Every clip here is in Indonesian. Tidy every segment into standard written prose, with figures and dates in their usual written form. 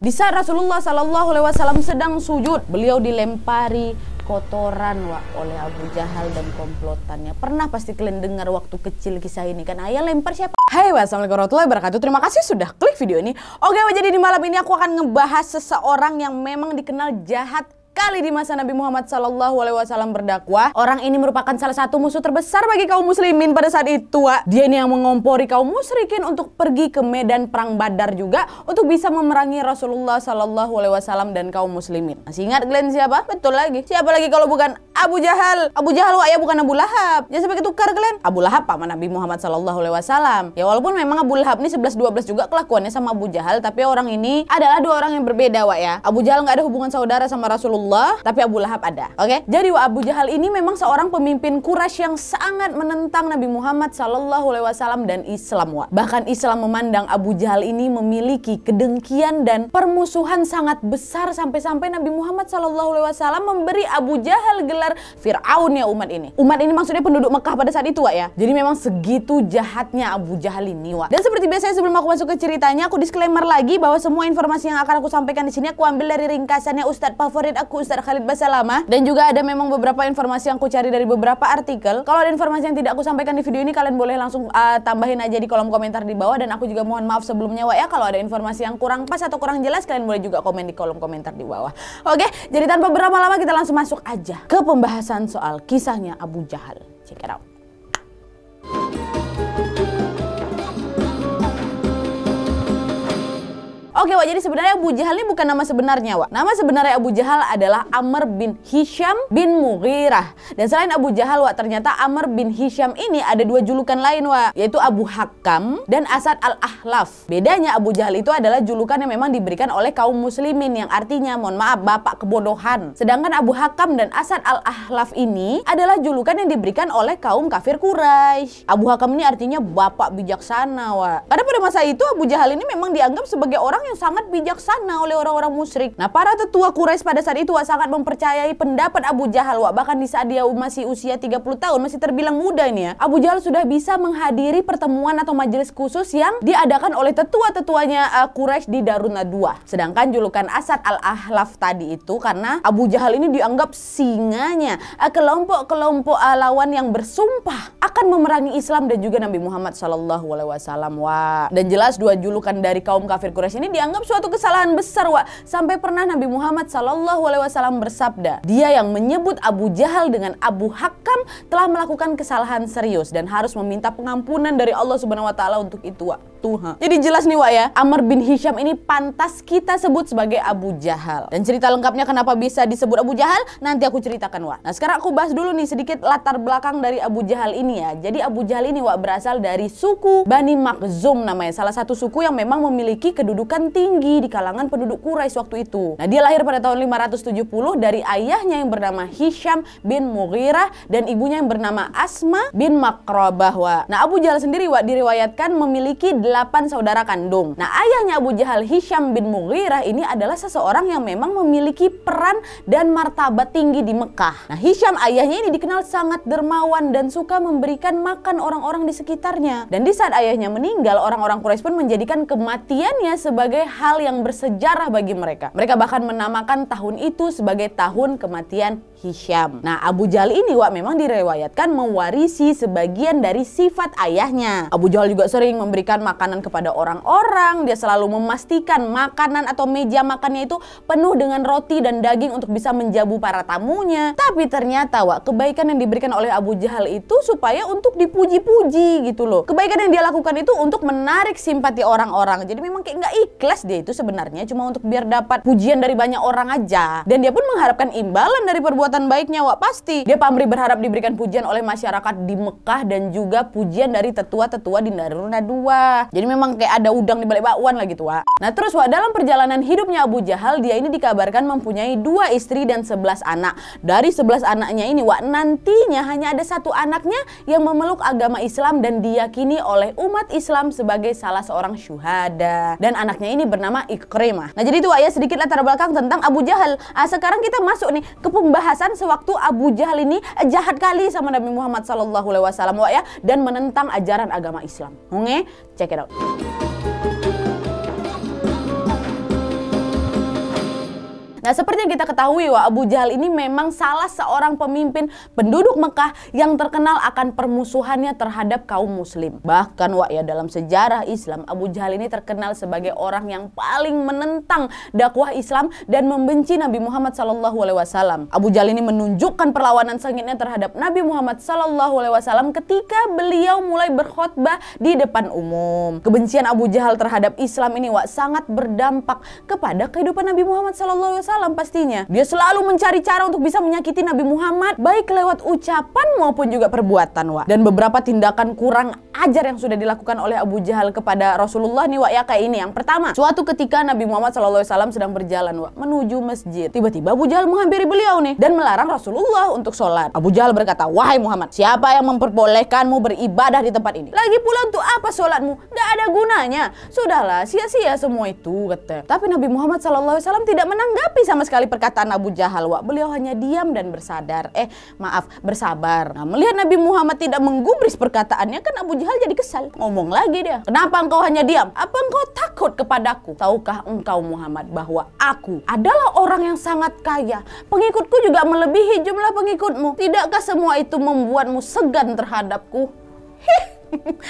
Di saat Rasulullah SAW sedang sujud, beliau dilempari kotoran oleh Abu Jahal dan komplotannya. Pernah pasti kalian dengar waktu kecil kisah ini kan? Ayah lempar siapa? Hai, wassalamualaikum warahmatullahi wabarakatuh. Terima kasih sudah klik video ini. Oke, jadi di malam ini aku akan ngebahas seseorang yang memang dikenal jahat kali di masa Nabi Muhammad SAW berdakwah. Orang ini merupakan salah satu musuh terbesar bagi kaum muslimin pada saat itu. Dia ini yang mengompori kaum musyrikin untuk pergi ke medan perang Badar juga untuk bisa memerangi Rasulullah SAW dan kaum muslimin. Masih ingat kalian siapa? Betul lagi. Siapa lagi kalau bukan Abu Jahal? Abu Jahal ya bukan Abu Lahab. Jangan sampai ketukar kalian. Abu Lahab paman Nabi Muhammad SAW. Ya walaupun memang Abu Lahab ini 11-12 juga kelakuannya sama Abu Jahal, tapi orang ini adalah dua orang yang berbeda ya. Abu Jahal nggak ada hubungan saudara sama Rasulullah, tapi Abu Lahab ada. Oke? Jadi Abu Jahal ini memang seorang pemimpin Quraisy yang sangat menentang Nabi Muhammad SAW dan Islam. Bahkan Islam memandang Abu Jahal ini memiliki kedengkian dan permusuhan sangat besar sampai-sampai Nabi Muhammad SAW memberi Abu Jahal gelar Fir'aun ya umat ini. Umat ini maksudnya penduduk Mekah pada saat itu ya. Jadi memang segitu jahatnya Abu Jahal ini Dan seperti biasanya sebelum aku masuk ke ceritanya, aku disclaimer lagi bahwa semua informasi yang akan aku sampaikan di sini aku ambil dari ringkasannya Ustadz favorit aku, Ustadz Khalid Basalamah, dan juga ada memang beberapa informasi yang aku cari dari beberapa artikel. Kalau ada informasi yang tidak aku sampaikan di video ini, kalian boleh langsung tambahin aja di kolom komentar di bawah, dan aku juga mohon maaf sebelumnya ya kalau ada informasi yang kurang pas atau kurang jelas, kalian boleh juga komen di kolom komentar di bawah. Oke, jadi tanpa berlama-lama kita langsung masuk aja ke pembahasan soal kisahnya Abu Jahal. Check it out. Oke, jadi sebenarnya Abu Jahal ini bukan nama sebenarnya, Nama sebenarnya Abu Jahal adalah Amr bin Hisham bin Mughirah. Dan selain Abu Jahal, ternyata Amr bin Hisham ini ada dua julukan lain, yaitu Abu Hakam dan Asad al-Ahlaf. Bedanya Abu Jahal itu adalah julukan yang memang diberikan oleh kaum muslimin, yang artinya, mohon maaf, bapak kebodohan. Sedangkan Abu Hakam dan Asad al-Ahlaf ini adalah julukan yang diberikan oleh kaum kafir Quraisy. Abu Hakam ini artinya bapak bijaksana, Karena pada masa itu Abu Jahal ini memang dianggap sebagai orang yang sangat bijaksana oleh orang-orang musyrik. Nah, para tetua Quraisy pada saat itu sangat mempercayai pendapat Abu Jahal, bahkan di saat dia masih usia 30 tahun, masih terbilang muda ini ya. Abu Jahal sudah bisa menghadiri pertemuan atau majelis khusus yang diadakan oleh tetua-tetuanya Quraisy di Darun Nadwa. Sedangkan julukan Asad al-Ahlaf tadi itu karena Abu Jahal ini dianggap singanya kelompok-kelompok lawan yang bersumpah akan memerangi Islam dan juga Nabi Muhammad SAW. Dan jelas dua julukan dari kaum kafir Quraisy ini dianggap suatu kesalahan besar, sampai pernah Nabi Muhammad SAW bersabda, dia yang menyebut Abu Jahal dengan Abu Hakam telah melakukan kesalahan serius dan harus meminta pengampunan dari Allah Subhanahu wa taala untuk itu, Jadi jelas nih ya, Amr bin Hisham ini pantas kita sebut sebagai Abu Jahal. Dan cerita lengkapnya kenapa bisa disebut Abu Jahal nanti aku ceritakan, Nah, sekarang aku bahas dulu nih sedikit latar belakang dari Abu Jahal ini ya. Jadi Abu Jahal ini berasal dari suku Bani Makhzum namanya, salah satu suku yang memang memiliki kedudukan tinggi di kalangan penduduk Quraisy waktu itu. Nah, dia lahir pada tahun 570 dari ayahnya yang bernama Hisham bin Mughirah dan ibunya yang bernama Asma bin Makrabah. Nah, Abu Jahal sendiri diriwayatkan memiliki 8 saudara kandung. Nah, ayahnya Abu Jahal, Hisham bin Mughirah ini adalah seseorang yang memang memiliki peran dan martabat tinggi di Mekah. Nah, Hisham ayahnya ini dikenal sangat dermawan dan suka memberikan makan orang-orang di sekitarnya. Dan di saat ayahnya meninggal, orang-orang Quraisy pun menjadikan kematiannya sebagai hal yang bersejarah bagi mereka. Mereka bahkan menamakan tahun itu sebagai tahun kematian Hisham. Nah, Abu Jahal ini memang diriwayatkan mewarisi sebagian dari sifat ayahnya. Abu Jahal juga sering memberikan makanan kepada orang-orang. Dia selalu memastikan makanan atau meja makannya itu penuh dengan roti dan daging untuk bisa menjamu para tamunya. Tapi ternyata kebaikan yang diberikan oleh Abu Jahal itu supaya untuk dipuji-puji gitu loh. Kebaikan yang dia lakukan itu untuk menarik simpati orang-orang. Jadi memang kayak nggak ikhlas dia itu sebenarnya, cuma untuk biar dapat pujian dari banyak orang aja. Dan dia pun mengharapkan imbalan dari perbuatan baiknya, pasti. Dia pamrih berharap diberikan pujian oleh masyarakat di Mekah dan juga pujian dari tetua-tetua di Darun Nadwa. Jadi memang kayak ada udang di balik bakwan lah gitu, Nah, terus dalam perjalanan hidupnya Abu Jahal, dia ini dikabarkan mempunyai 2 istri dan 11 anak. Dari 11 anaknya ini, nantinya hanya ada 1 anaknya yang memeluk agama Islam dan diyakini oleh umat Islam sebagai salah seorang syuhada. Dan anaknya ini bernama Ikrimah. Nah, jadi itu ya sedikit latar belakang tentang Abu Jahal. Sekarang kita masuk nih ke pembahasan sewaktu Abu Jahal ini jahat kali sama Nabi Muhammad SAW ya, dan menentang ajaran agama Islam. Oke, check it out. Nah, seperti yang kita ketahui Abu Jahal ini memang salah seorang pemimpin penduduk Mekah yang terkenal akan permusuhannya terhadap kaum muslim. Bahkan ya dalam sejarah Islam, Abu Jahal ini terkenal sebagai orang yang paling menentang dakwah Islam dan membenci Nabi Muhammad SAW. Abu Jahal ini menunjukkan perlawanan sengitnya terhadap Nabi Muhammad SAW ketika beliau mulai berkhutbah di depan umum. Kebencian Abu Jahal terhadap Islam ini sangat berdampak kepada kehidupan Nabi Muhammad SAW pastinya. Dia selalu mencari cara untuk bisa menyakiti Nabi Muhammad, baik lewat ucapan maupun juga perbuatan Dan beberapa tindakan kurang ajar yang sudah dilakukan oleh Abu Jahal kepada Rasulullah nih ya kayak ini. Yang pertama, suatu ketika Nabi Muhammad SAW sedang berjalan menuju masjid. Tiba-tiba Abu Jahal menghampiri beliau nih dan melarang Rasulullah untuk sholat. Abu Jahal berkata, "Wahai Muhammad, siapa yang memperbolehkanmu beribadah di tempat ini? Lagi pula untuk apa sholatmu? Gak ada gunanya. Sudahlah, sia-sia semua itu," kata. Tapi Nabi Muhammad SAW tidak menanggapi sama sekali perkataan Abu Jahal. Beliau hanya diam dan bersabar. Nah, melihat Nabi Muhammad tidak menggubris perkataannya, kan Abu Jahal jadi kesal. Ngomong lagi dia, "Kenapa engkau hanya diam? Apa engkau takut kepadaku? Tahukah engkau Muhammad bahwa aku adalah orang yang sangat kaya? Pengikutku juga melebihi jumlah pengikutmu. Tidakkah semua itu membuatmu segan terhadapku?"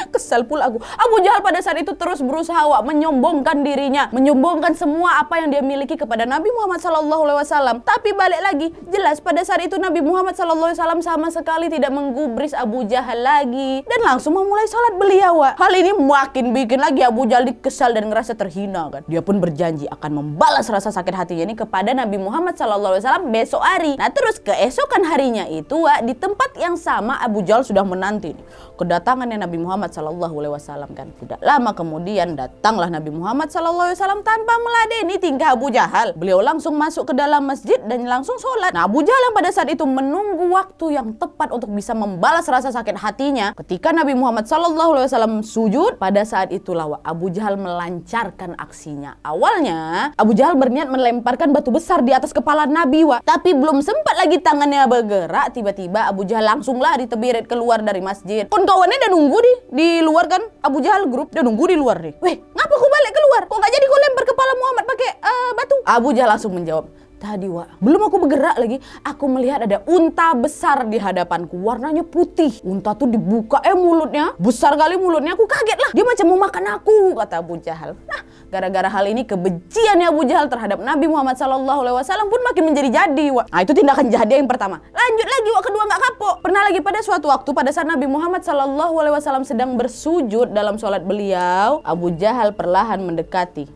Kesal pula aku. Abu Jahal pada saat itu terus berusaha menyombongkan dirinya, menyombongkan semua apa yang dia miliki kepada Nabi Muhammad SAW. Tapi balik lagi, jelas pada saat itu Nabi Muhammad SAW sama sekali tidak menggubris Abu Jahal lagi dan langsung memulai sholat beliau. Hal ini makin bikin lagi Abu Jahal kesal dan ngerasa terhina kan. Dia pun berjanji akan membalas rasa sakit hatinya ini kepada Nabi Muhammad SAW besok hari. Nah, terus keesokan harinya itu di tempat yang sama Abu Jahal sudah menanti kedatangannya Nabi Muhammad SAW kan. Tidak lama kemudian datanglah Nabi Muhammad SAW tanpa meladeni tingkah Abu Jahal. Beliau langsung masuk ke dalam masjid dan langsung sholat. Nah, Abu Jahal yang pada saat itu menunggu waktu yang tepat untuk bisa membalas rasa sakit hatinya. Ketika Nabi Muhammad SAW sujud, pada saat itulah Abu Jahal melancarkan aksinya. Awalnya Abu Jahal berniat melemparkan batu besar di atas kepala Nabi tapi belum sempat lagi tangannya bergerak, tiba-tiba Abu Jahal langsung lari terbirit keluar dari masjid. Kawan-kawannya udah nunggu di luar kan. Abu Jahal grup udah nunggu di luar nih. "Weh, ngapa kau balik keluar? Kok gak jadi kau lempar kepala Muhammad pakai batu?" Abu Jahal langsung menjawab, "Tadi belum aku bergerak lagi, aku melihat ada unta besar di hadapanku, warnanya putih. Unta tuh dibuka mulutnya, besar kali mulutnya, aku kaget lah. Dia macam mau makan aku," kata Abu Jahal. Nah, gara-gara hal ini kebenciannya Abu Jahal terhadap Nabi Muhammad SAW pun makin menjadi-jadi. Nah, itu tindakan jahat yang pertama. Lanjut lagi kedua nggak kapok. Pernah lagi pada suatu waktu pada saat Nabi Muhammad SAW sedang bersujud dalam sholat beliau, Abu Jahal perlahan mendekati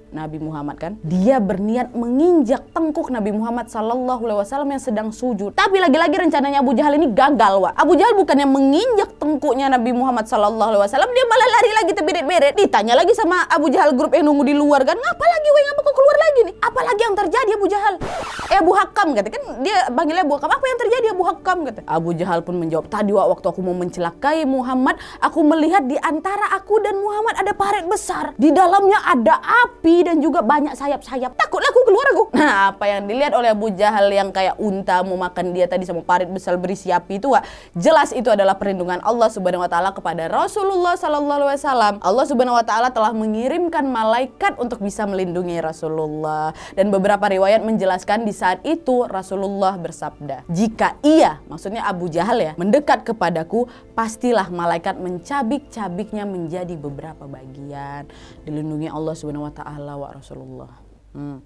Nabi Muhammad kan. Dia berniat menginjak tengkuk Nabi Muhammad SAW yang sedang sujud. Tapi lagi-lagi rencananya Abu Jahal ini gagal Abu Jahal bukannya menginjak tengkuknya Nabi Muhammad SAW, dia malah lari lagi terberet-beret. Ditanya lagi sama Abu Jahal grup yang nunggu di luar kan, "Ngapa lagi ngapa kau keluar lagi nih? Apa lagi yang terjadi Abu Jahal?" Abu Hakam kata kan, dia panggilnya Abu Hakam. "Apa yang terjadi Abu Hakam?" kata. Abu Jahal pun menjawab, "Tadi waktu aku mau mencelakai Muhammad, aku melihat di antara aku dan Muhammad ada parit besar. Di dalamnya ada api dan juga banyak sayap-sayap. Takutlah aku keluar aku." Nah, apa yang dilihat oleh Abu Jahal yang kayak unta mau makan dia tadi sama parit besar berisi api itu jelas itu adalah perlindungan Allah Subhanahu wa taala kepada Rasulullah SAW. Allah Subhanahu wa taala telah mengirimkan malaikat untuk bisa melindungi Rasulullah. Dan beberapa riwayat menjelaskan di saat itu Rasulullah bersabda, "Jika ia," maksudnya Abu Jahal "mendekat kepadaku, pastilah malaikat mencabik-cabiknya menjadi beberapa bagian." Dilindungi Allah Subhanahu wa taala Rasulullah.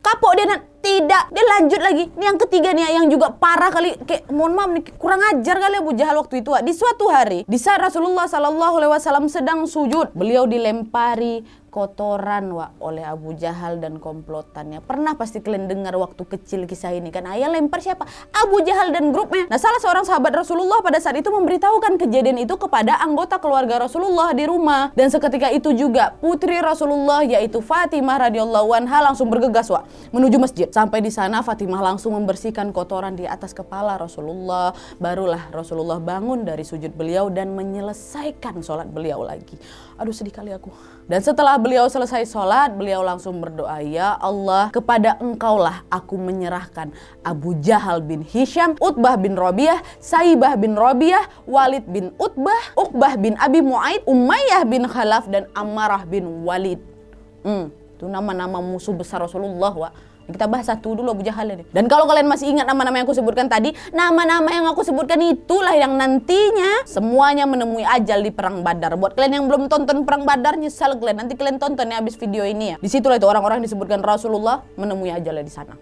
Kapok dia tidak, dia lanjut lagi. Ini yang ketiga nih yang juga parah kali, kayak mohon maaf nih, kurang ajar kali Abu Jahal waktu itu. Di suatu hari di saat Rasulullah SAW sedang sujud, beliau dilempari kotoran oleh Abu Jahal dan komplotannya. Pernah pasti kalian dengar waktu kecil kisah ini kan. Ayah lempar siapa? Abu Jahal dan grupnya. Nah, salah seorang sahabat Rasulullah pada saat itu memberitahukan kejadian itu kepada anggota keluarga Rasulullah di rumah. Dan seketika itu juga putri Rasulullah yaitu Fatimah radhiyallahu anha langsung bergegas menuju masjid. Sampai di sana Fatimah langsung membersihkan kotoran di atas kepala Rasulullah. Barulah Rasulullah bangun dari sujud beliau dan menyelesaikan sholat beliau lagi. Aduh, sedih kali aku. Dan setelah beliau selesai sholat, beliau langsung berdoa, "Ya Allah, kepada Engkaulah aku menyerahkan Abu Jahal bin Hisham, Utbah bin Rabi'ah, Saibah bin Rabi'ah, Walid bin Utbah, Uqbah bin Abi Mu'aid, Umayyah bin Khalaf, dan Ammarah bin Walid." Itu Itu nama-nama musuh besar Rasulullah, Wak. Kita bahas satu dulu Abu Jahal ini. Dan kalau kalian masih ingat nama-nama yang aku sebutkan tadi, nama-nama yang aku sebutkan itulah yang nantinya semuanya menemui ajal di perang Badar. Buat kalian yang belum tonton perang Badar, nyesal kalian. Nanti kalian tonton ya habis video ini ya. Disitulah itu orang-orang yang disebutkan Rasulullah menemui ajalnya di sana.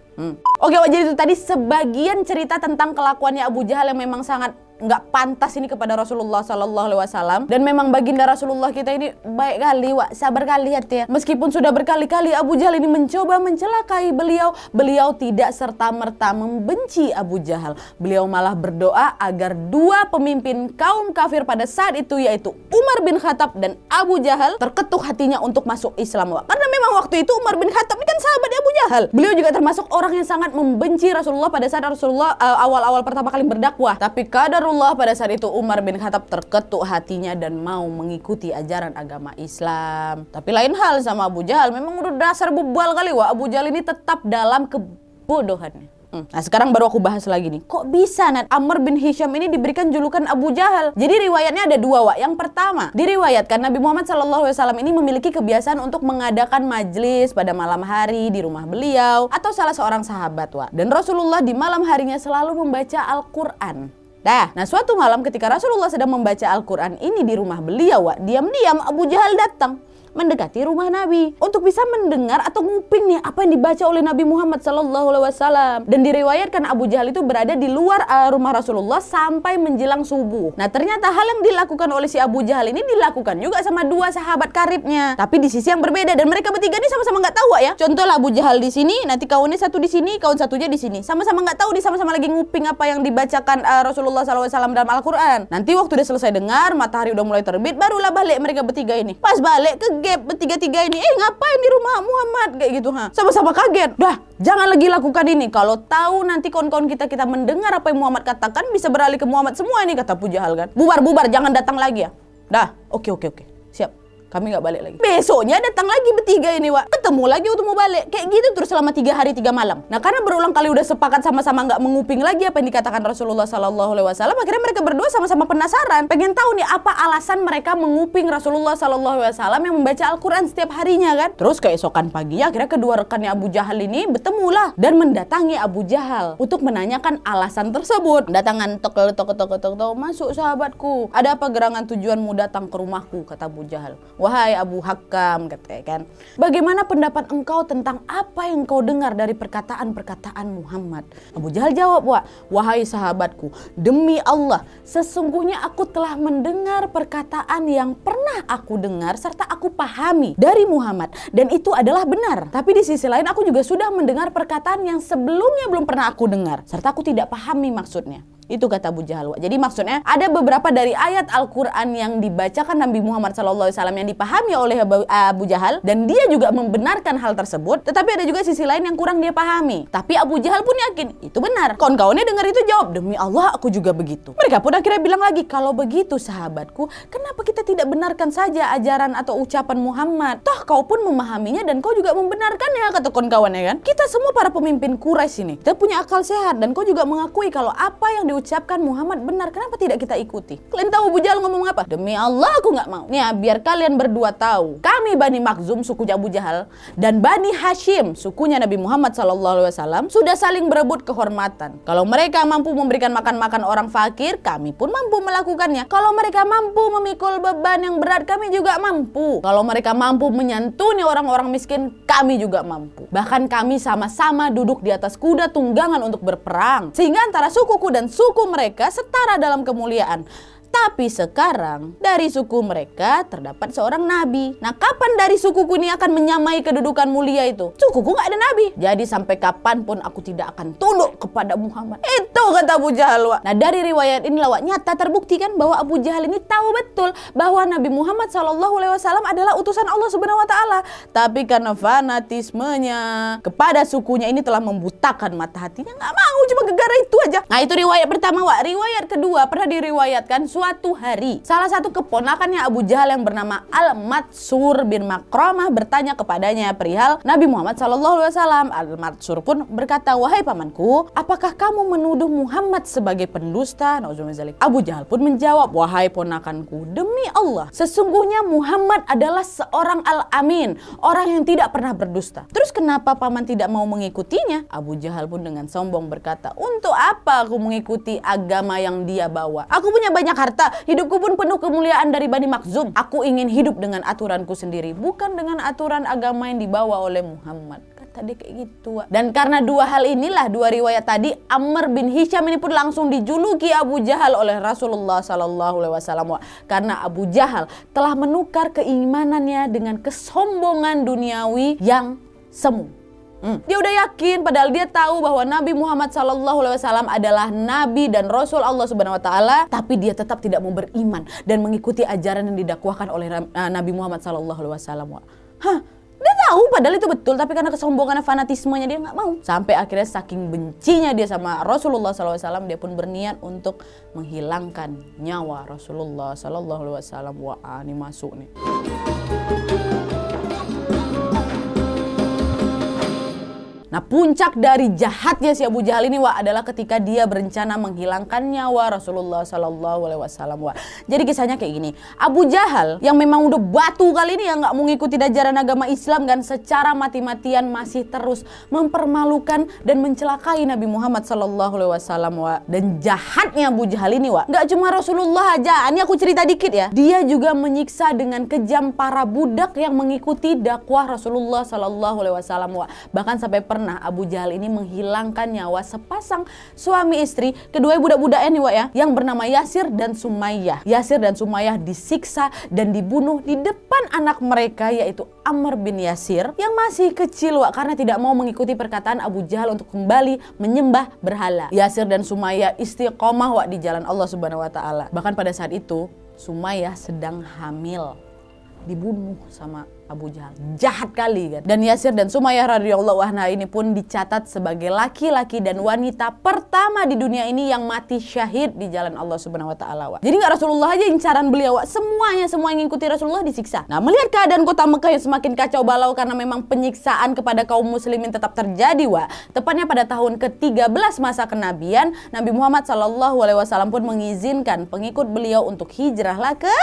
Oke, jadi itu tadi sebagian cerita tentang kelakuannya Abu Jahal yang memang sangat nggak pantas ini kepada Rasulullah Sallallahu Alaihi Wasallam. Dan memang baginda Rasulullah kita ini baik kali, Wak, sabar kali hati ya. Meskipun sudah berkali-kali Abu Jahal ini mencoba mencelakai beliau, beliau tidak serta-merta membenci Abu Jahal. Beliau malah berdoa agar dua pemimpin kaum kafir pada saat itu, yaitu Umar bin Khattab dan Abu Jahal, terketuk hatinya untuk masuk Islam, Wak. Karena memang waktu itu Umar bin Khattab ini kan sahabatnya Abu Jahal. Beliau juga termasuk orang yang sangat membenci Rasulullah pada saat Rasulullah awal-awal pertama kali berdakwah. Tapi kadarullah pada saat itu Umar bin Khattab terketuk hatinya dan mau mengikuti ajaran agama Islam. Tapi lain hal sama Abu Jahal, memang udah dasar bebal kali, Wak. Abu Jahal ini tetap dalam kebodohannya. Nah sekarang baru aku bahas lagi nih, kok bisa Amr bin Hisham ini diberikan julukan Abu Jahal? Jadi riwayatnya ada dua, Wak. Yang pertama, diriwayatkan Nabi Muhammad SAW ini memiliki kebiasaan untuk mengadakan majlis pada malam hari di rumah beliau atau salah seorang sahabat, Wak. Dan Rasulullah di malam harinya selalu membaca Al-Quran. Nah suatu malam ketika Rasulullah sedang membaca Al-Quran ini di rumah beliau, Wak, diam-diam Abu Jahal datang mendekati rumah Nabi untuk bisa mendengar atau nguping nih apa yang dibaca oleh Nabi Muhammad SAW. Dan diriwayatkan Abu Jahal itu berada di luar rumah Rasulullah sampai menjelang subuh. Nah ternyata hal yang dilakukan oleh si Abu Jahal ini dilakukan juga sama dua sahabat karibnya, tapi di sisi yang berbeda. Dan mereka bertiga ini sama-sama nggak tahu, ya. Contoh lah Abu Jahal di sini, nanti kawannya satu di sini, kawan satunya di sini, sama-sama nggak tahu, sama-sama lagi nguping apa yang dibacakan Rasulullah SAW dalam Al-Quran. Nanti waktu dia selesai dengar, matahari udah mulai terbit, barulah balik mereka bertiga ini. Pas balik ke gap bertiga-tiga ini, ngapain di rumah Muhammad kayak gitu, sama-sama kaget. Dah, jangan lagi lakukan ini. Kalau tahu nanti kawan-kawan kita mendengar apa yang Muhammad katakan, bisa beralih ke Muhammad semua ini, kata Abu Jahal kan. Bubar, jangan datang lagi ya. Dah, oke. Siap. Kami nggak balik lagi. Besoknya datang lagi bertiga ini, Wak. Ketemu lagi untuk mau balik. Kayak gitu terus selama 3 hari 3 malam. Nah karena berulang kali udah sepakat sama-sama nggak menguping lagi apa yang dikatakan Rasulullah Sallallahu Alaihi Wasallam, akhirnya mereka berdua sama-sama penasaran, pengen tahu nih apa alasan mereka menguping Rasulullah Sallallahu Alaihi Wasallam yang membaca Al-Quran setiap harinya kan. Terus keesokan paginya akhirnya kedua rekannya Abu Jahal ini bertemulah dan mendatangi Abu Jahal untuk menanyakan alasan tersebut. Datangan tok, masuk sahabatku. Ada apa gerangan tujuanmu datang ke rumahku, kata Abu Jahal. Wahai Abu Hakam, katanya kan, bagaimana pendapat engkau tentang apa yang kau dengar dari perkataan-perkataan Muhammad? Abu Jahal jawab, wahai sahabatku, demi Allah, sesungguhnya aku telah mendengar perkataan yang pernah aku dengar serta aku pahami dari Muhammad, dan itu adalah benar. Tapi di sisi lain aku juga sudah mendengar perkataan yang sebelumnya belum pernah aku dengar serta aku tidak pahami maksudnya. Itu kata Abu Jahal. Jadi maksudnya ada beberapa dari ayat Al-Quran yang dibacakan Nabi Muhammad SAW yang dipahami oleh Abu Jahal, dan dia juga membenarkan hal tersebut. Tetapi ada juga sisi lain yang kurang dia pahami. Tapi Abu Jahal pun yakin itu benar. Kawan-kawannya dengar itu jawab, demi Allah aku juga begitu. Mereka pun akhirnya bilang lagi, kalau begitu sahabatku, kenapa kita tidak benarkan saja ajaran atau ucapan Muhammad? Toh kau pun memahaminya dan kau juga membenarkannya, kata kawan-kawannya kan. Kita semua para pemimpin Quraisy ini, kita punya akal sehat dan kau juga mengakui kalau apa yang ucapkan Muhammad benar, kenapa tidak kita ikuti? Kalian tahu Abu Jahal ngomong apa? Demi Allah aku nggak mau. Nih biar kalian berdua tahu, kami Bani Makhzum sukunya Abu Jahal dan Bani Hashim sukunya Nabi Muhammad SAW sudah saling berebut kehormatan. Kalau mereka mampu memberikan makan orang fakir, kami pun mampu melakukannya. Kalau mereka mampu memikul beban yang berat, kami juga mampu. Kalau mereka mampu menyantuni orang-orang miskin, kami juga mampu. Bahkan kami sama-sama duduk di atas kuda tunggangan untuk berperang, sehingga antara sukuku dan suku mereka setara dalam kemuliaan. Tapi sekarang dari suku mereka terdapat seorang nabi. Nah kapan dari sukuku ini akan menyamai kedudukan mulia itu? Sukuku nggak ada nabi. Jadi sampai kapanpun aku tidak akan tunduk kepada Muhammad. Itu kata Abu Jahal, Wak. Nah dari riwayat inilah, Wak, nyata terbukti kan bahwa Abu Jahal ini tahu betul bahwa Nabi Muhammad SAW adalah utusan Allah Subhanahu Wa Taala. Tapi karena fanatismenya kepada sukunya ini telah membutakan mata hatinya, nggak mau, cuma gegara itu aja. Nah itu riwayat pertama, Wak. Riwayat kedua pernah diriwayatkan suatu hari salah satu keponakannya Abu Jahal yang bernama Al-Matsur bin Makramah bertanya kepadanya perihal Nabi Muhammad SAW. Al-Matsur pun berkata, "Wahai pamanku, apakah kamu menuduh Muhammad sebagai pendusta?" Abu Jahal pun menjawab, "Wahai ponakanku, demi Allah, sesungguhnya Muhammad adalah seorang al-amin, orang yang tidak pernah berdusta. Terus kenapa paman tidak mau mengikutinya?" Abu Jahal pun dengan sombong berkata, "Untuk apa aku mengikuti agama yang dia bawa? Aku punya banyak harta, hidupku pun penuh kemuliaan dari Bani Makhzum. Aku ingin hidup dengan aturanku sendiri, bukan dengan aturan agama yang dibawa oleh Muhammad." Kata dia kayak gitu. Dan karena dua hal inilah, dua riwayat tadi, Amr bin Hisham ini pun langsung dijuluki Abu Jahal oleh Rasulullah SAW. Karena Abu Jahal telah menukar keimanannya dengan kesombongan duniawi yang semu. Dia udah yakin, padahal dia tahu bahwa Nabi Muhammad SAW adalah Nabi dan Rasul Allah Subhanahu Wa Taala, tapi dia tetap tidak mau beriman dan mengikuti ajaran yang didakwahkan oleh Nabi Muhammad SAW. Dia tahu padahal itu betul, tapi karena kesombongan dan fanatismenya dia nggak mau. Sampai akhirnya saking bencinya dia sama Rasulullah SAW, dia pun berniat untuk menghilangkan nyawa Rasulullah SAW. Wah, ini masuk nih. Nah, puncak dari jahatnya si Abu Jahal ini adalah ketika dia berencana menghilangkan nyawa Rasulullah SAW. Jadi kisahnya kayak gini. Abu Jahal yang memang udah batu kali ini yang nggak mau ngikuti ajaran agama Islam kan, secara mati-matian masih terus mempermalukan dan mencelakai Nabi Muhammad SAW. Dan jahatnya Abu Jahal ini nggak cuma Rasulullah aja. Ini aku cerita dikit ya. Dia juga menyiksa dengan kejam para budak yang mengikuti dakwah Rasulullah SAW. Bahkan sampai Abu Jahal ini menghilangkan nyawa sepasang suami istri, kedua budak-budaknya nih ya, yang bernama Yasir dan Sumayyah. Yasir dan Sumayyah disiksa dan dibunuh di depan anak mereka, yaitu Amr bin Yasir yang masih kecil karena tidak mau mengikuti perkataan Abu Jahal untuk kembali menyembah berhala. Yasir dan Sumayyah istiqomah di jalan Allah Subhanahu Wa Taala. Bahkan pada saat itu Sumayyah sedang hamil, dibunuh sama Abu Jahal. Jahat kali kan. Dan Yasir dan Sumayyah radhiyallahu anha ini pun dicatat sebagai laki-laki dan wanita pertama di dunia ini yang mati syahid di jalan Allah Subhanahu Wa Taala. Jadi nggak Rasulullah aja incaran beliau, semua yang ngikuti Rasulullah disiksa. Nah, melihat keadaan kota Mekah yang semakin kacau balau karena memang penyiksaan kepada kaum muslimin tetap terjadi tepatnya pada tahun ke-13 masa kenabian, Nabi Muhammad SAW pun mengizinkan pengikut beliau untuk hijrahlah ke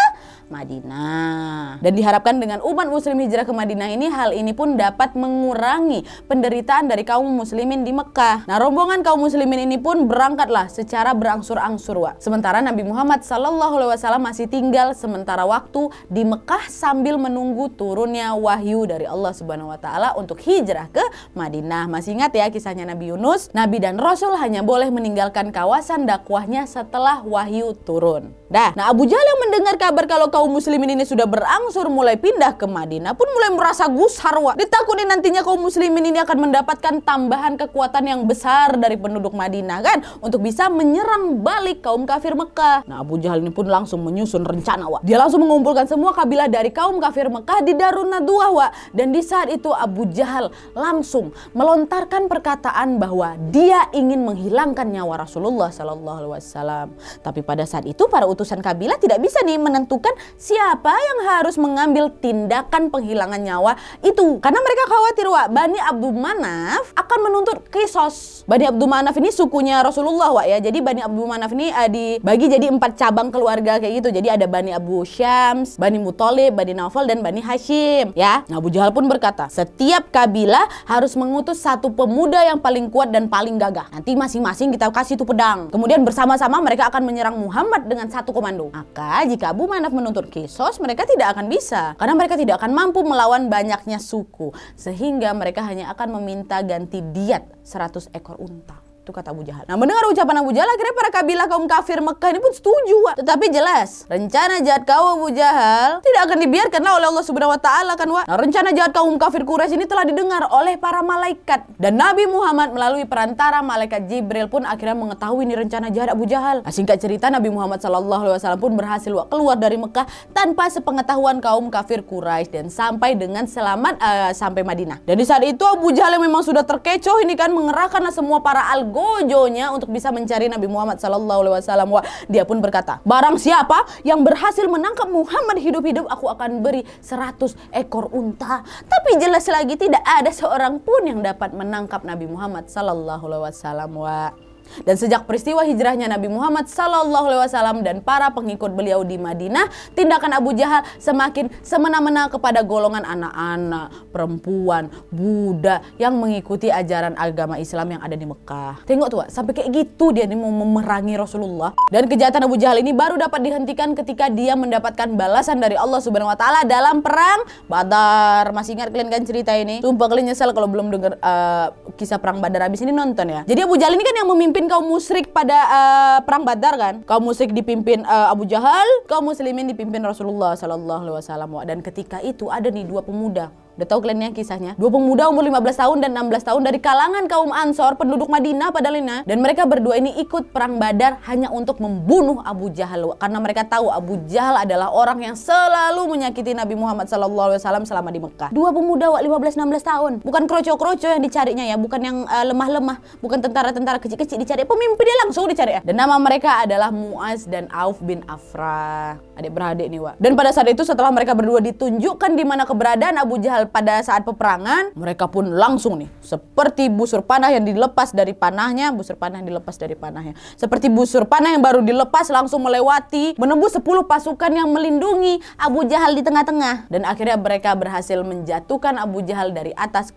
Madinah. Dan diharapkan dengan umat muslim hijrah ke Madinah ini, hal ini pun dapat mengurangi penderitaan dari kaum muslimin di Mekah. Nah, rombongan kaum muslimin ini pun berangkatlah secara berangsur-angsur. Sementara Nabi Muhammad SAW masih tinggal sementara waktu di Mekah sambil menunggu turunnya wahyu dari Allah Subhanahu Wa Taala untuk hijrah ke Madinah. Masih ingat ya kisahnya Nabi Yunus? Nabi dan Rasul hanya boleh meninggalkan kawasan dakwahnya setelah wahyu turun. Nah, Abu Jahal yang mendengar kabar kalau kaum muslimin ini sudah berangsur mulai pindah ke Madinah pun mulai merasa gusar. Ditakuti nantinya kaum muslimin ini akan mendapatkan tambahan kekuatan yang besar dari penduduk Madinah kan, untuk bisa menyerang balik kaum kafir Mekah. Nah, Abu Jahal ini pun langsung menyusun rencana. Dia langsung mengumpulkan semua kabilah dari kaum kafir Mekah di Darun Nadwah. Dan di saat itu Abu Jahal langsung melontarkan perkataan bahwa dia ingin menghilangkan nyawa Rasulullah SAW. Tapi pada saat itu para utusan kabilah tidak bisa nih menentukan siapa yang harus mengambil tindakan penghilangan nyawa itu, karena mereka khawatir Bani Abdul Manaf akan menuntut Qisos. Bani Abdul Manaf ini sukunya Rasulullah ya. Jadi Bani Abdul Manaf ini dibagi jadi 4 cabang keluarga kayak gitu. Jadi ada Bani Abu Syams, Bani Muthalib, Bani Naufal dan Bani Hashim ya. Nah, Abu Jahal pun berkata, setiap kabilah harus mengutus satu pemuda yang paling kuat dan paling gagah. Nanti masing-masing kita kasih tuh pedang. Kemudian bersama-sama mereka akan menyerang Muhammad dengan satu komando. Maka jika Abu Manaf menuntut Qisos, mereka tidak akan bisa, karena mereka tidak akan mampu melawan banyaknya suku, sehingga mereka hanya akan meminta ganti diat 100 ekor unta. Itu kata Abu Jahal. Nah, mendengar ucapan Abu Jahal, akhirnya para kabilah kaum kafir Mekah ini pun setuju. Tetapi jelas, rencana jahat kaum Abu Jahal tidak akan dibiarkan oleh Allah Subhanahu Wa Taala kan. Nah, rencana jahat kaum kafir Quraisy ini telah didengar oleh para malaikat, dan Nabi Muhammad melalui perantara malaikat Jibril pun akhirnya mengetahui ini rencana jahat Abu Jahal. Nah, singkat cerita, Nabi Muhammad SAW pun berhasil keluar dari Mekah tanpa sepengetahuan kaum kafir Quraisy dan sampai dengan selamat sampai Madinah. Dan di saat itu Abu Jahal yang memang sudah terkecoh ini kan mengerahkan semua para algo gojonya untuk bisa mencari Nabi Muhammad SAW. Wah, dia pun berkata, barang siapa yang berhasil menangkap Muhammad hidup-hidup, aku akan beri 100 ekor unta. Tapi jelas lagi tidak ada seorang pun yang dapat menangkap Nabi Muhammad SAW. Wah. Dan sejak peristiwa hijrahnya Nabi Muhammad SAW dan para pengikut beliau di Madinah, tindakan Abu Jahal semakin semena-mena kepada golongan anak-anak, perempuan, budak yang mengikuti ajaran agama Islam yang ada di Mekah. Tengok tuh, sampai kayak gitu dia mau memerangi Rasulullah. Dan kejahatan Abu Jahal ini baru dapat dihentikan ketika dia mendapatkan balasan dari Allah Subhanahu wa taala dalam perang Badar. Masih ingat kalian kan cerita ini? Sumpah kalian nyesel kalau belum dengar kisah perang Badar. Habis ini nonton ya. Jadi Abu Jahal ini kan yang memimpin kaum musyrik pada perang Badar kan. Kaum musyrik dipimpin Abu Jahal, kaum muslimin dipimpin Rasulullah SAW. Dan ketika itu ada nih dua pemuda. Udah tahu kalian ya kisahnya? Dua pemuda umur 15 tahun dan 16 tahun dari kalangan kaum Ansor, penduduk Madinah padahal ini. Dan mereka berdua ini ikut perang Badar hanya untuk membunuh Abu Jahal. Karena mereka tahu Abu Jahal adalah orang yang selalu menyakiti Nabi Muhammad SAW selama di Mekah. Dua pemuda 15-16 tahun. Bukan kroco-kroco yang dicarinya ya, bukan yang lemah-lemah, bukan tentara-tentara kecil-kecil dicari, pemimpinnya langsung dicari ya. Dan nama mereka adalah Muaz dan Auf bin Afra. Adik beradik nih, Wak. Dan pada saat itu setelah mereka berdua ditunjukkan di mana keberadaan Abu Jahal pada saat peperangan, mereka pun langsung nih seperti busur panah yang dilepas dari panahnya, seperti busur panah yang baru dilepas langsung melewati, menembus 10 pasukan yang melindungi Abu Jahal di tengah-tengah. Dan akhirnya mereka berhasil menjatuhkan Abu Jahal dari atas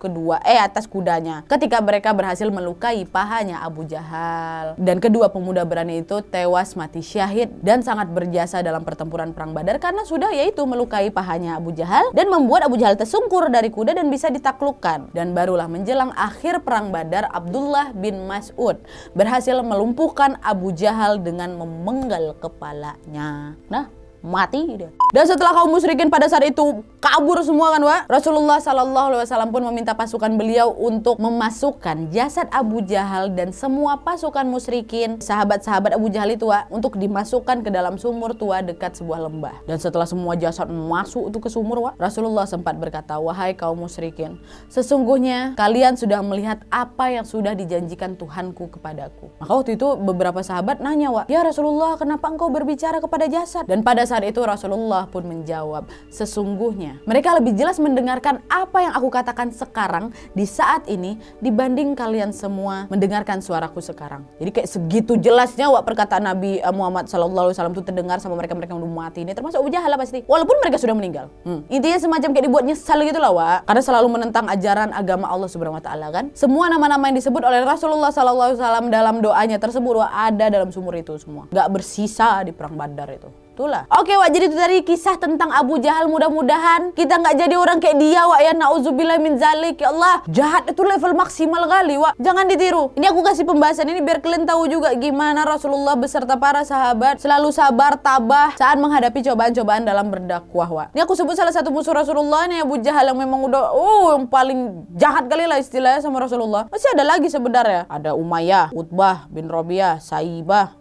kudanya ketika mereka berhasil melukai pahanya Abu Jahal. Dan kedua pemuda berani itu tewas mati syahid dan sangat berjasa dalam pertempuran perang Badar karena sudah yaitu melukai pahanya Abu Jahal dan membuat Abu Jahal tersungkur dari kuda dan bisa ditaklukkan. Dan barulah menjelang akhir perang Badar, Abdullah bin Mas'ud berhasil melumpuhkan Abu Jahal dengan memenggal kepalanya. Nah, mati dia. Dan setelah kaum musyrikin pada saat itu kabur semua kan, Wak, Rasulullah SAW pun meminta pasukan beliau untuk memasukkan jasad Abu Jahal dan semua pasukan musyrikin, sahabat-sahabat Abu Jahal itu, Wak, untuk dimasukkan ke dalam sumur tua dekat sebuah lembah. Dan setelah semua jasad masuk itu ke sumur, Wak, Rasulullah sempat berkata, wahai kaum musyrikin, sesungguhnya kalian sudah melihat apa yang sudah dijanjikan Tuhanku kepadaku. Maka waktu itu beberapa sahabat nanya, Wak, ya Rasulullah, kenapa engkau berbicara kepada jasad? Dan pada saat itu Rasulullah pun menjawab, sesungguhnya mereka lebih jelas mendengarkan apa yang aku katakan sekarang di saat ini dibanding kalian semua mendengarkan suaraku sekarang. Jadi kayak segitu jelasnya, Wak, perkataan Nabi Muhammad SAW itu terdengar sama mereka-mereka yang udah mati ini, termasuk Abu Jahal pasti, walaupun mereka sudah meninggal. Intinya semacam kayak dibuat nyesal gitu lah, Wak, karena selalu menentang ajaran agama Allah Subhanahu wa taala kan. Semua nama-nama yang disebut oleh Rasulullah SAW dalam doanya tersebut, Wak, ada dalam sumur itu semua, nggak bersisa di perang Badar itu. Itulah. Oke, Wak, jadi itu tadi kisah tentang Abu Jahal. Mudah-mudahan kita nggak jadi orang kayak dia, Wak, ya. Nauzubillah min zalik. Ya Allah, jahat itu level maksimal kali, Wak. Jangan ditiru. Ini aku kasih pembahasan ini biar kalian tahu juga gimana Rasulullah beserta para sahabat selalu sabar, tabah saat menghadapi cobaan-cobaan dalam berdakwah, Wak. Ini aku sebut salah satu musuh Rasulullah nih, Abu Jahal, yang memang udah yang paling jahat kali lah istilahnya sama Rasulullah. Masih ada lagi sebenarnya. Ada Umayyah, Utbah bin Rabi'ah, Saibah.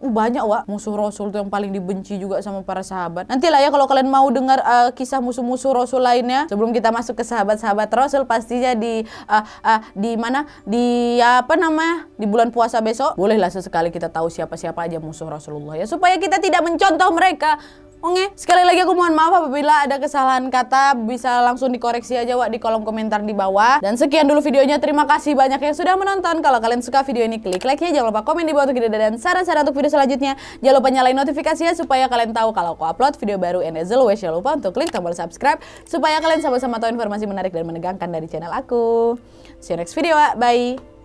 Banyak, Wak, musuh Rasul tuh yang paling dibenci juga sama para sahabat. Nantilah ya kalau kalian mau dengar kisah musuh-musuh Rasul lainnya sebelum kita masuk ke sahabat-sahabat Rasul, pastinya di bulan puasa besok. Bolehlah sesekali kita tahu siapa-siapa aja musuh Rasulullah ya, supaya kita tidak mencontoh mereka. Oke, sekali lagi aku mohon maaf apabila ada kesalahan kata, bisa langsung dikoreksi aja, Wak, di kolom komentar di bawah. Dan sekian dulu videonya, terima kasih banyak yang sudah menonton. Kalau kalian suka video ini, klik like-nya, jangan lupa komen di bawah untuk ide dan saran-saran untuk video selanjutnya. Jangan lupa nyalain notifikasinya supaya kalian tahu kalau aku upload video baru. And as always, jangan lupa untuk klik tombol subscribe supaya kalian sama-sama tahu informasi menarik dan menegangkan dari channel aku. See you next video, Wak. Bye.